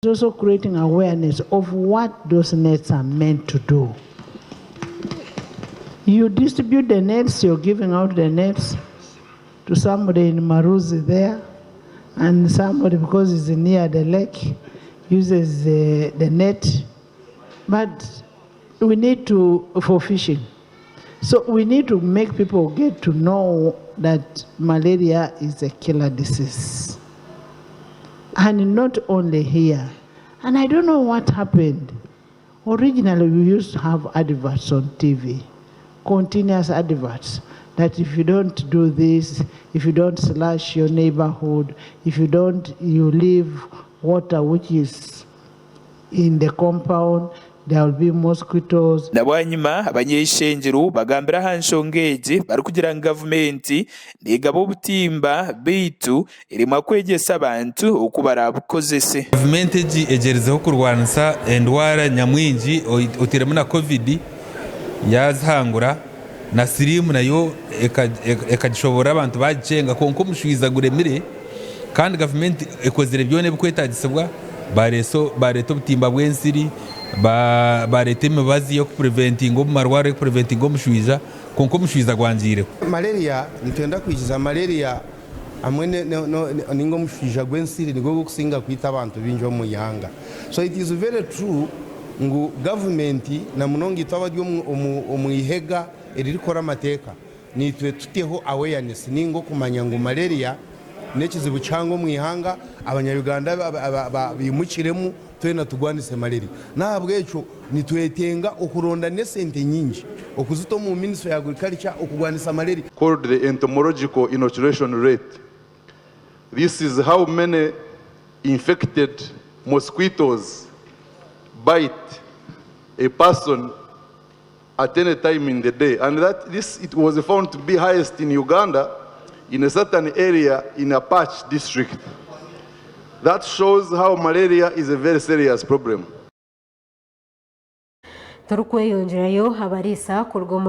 Also creating awareness of what those nets are meant to do. You distribute the nets, you're giving out the nets to somebody in Maruzi there, and somebody, because it's near the lake, uses the net. But we need to, for fishing. So we need to make people get to know that malaria is a killer disease. And not only here. And I don't know what happened. Originally, we used to have adverts on TV, continuous adverts, that if you don't do this, if you don't slash your neighborhood, if you don't, you leave water which is in the compound, there will be mosquitoes. Nabwanyuma abanyeshengero bagambira hanshongeje bari kugira ngo gavumenti negaba obutimba bitu irimo okwegyesa abantu uko barabukozese. Gavumenti egerezeho kurwanisa endwara nyamwingi otiremu na covid yazihangura na sirimu nayo ekagishobora abantu bagicenga konko mushwiza guremire kandi gavumenti ekozere byone bikwetagisibwa bareta obutimba bw'ensiri bareta emibazi yo kupreventing obumarwaro yo kupreventing omushwiza konko omushwiza gwangiire. Malaria nitwenda kwikiza malaria amwe ningo omushwiza gw'ensiri nigo gukusinga kwita abantu bingi omu ihanga. So it is very true ngu gavumenti na munongi twabadyo omu ihega eririkora amateeka nitwe tuteho awareness ningo kumanya ngu malaria nekizibu cyangwa mu ihanga abanyarwanda bimukiremu twena tugwanise malaria nabwo echo nitwetenga okuronda nesente nyingi okuzito mu Ministry of Agriculture okugwanisa malaria called the entomological inoculation rate. This is how many infected mosquitoes bite a person at any time in the day, and that it was found to be highest in Uganda in a certain area in a patch district. That shows how malaria is a very serious problem. Turukweyongerayo abarisa kurwo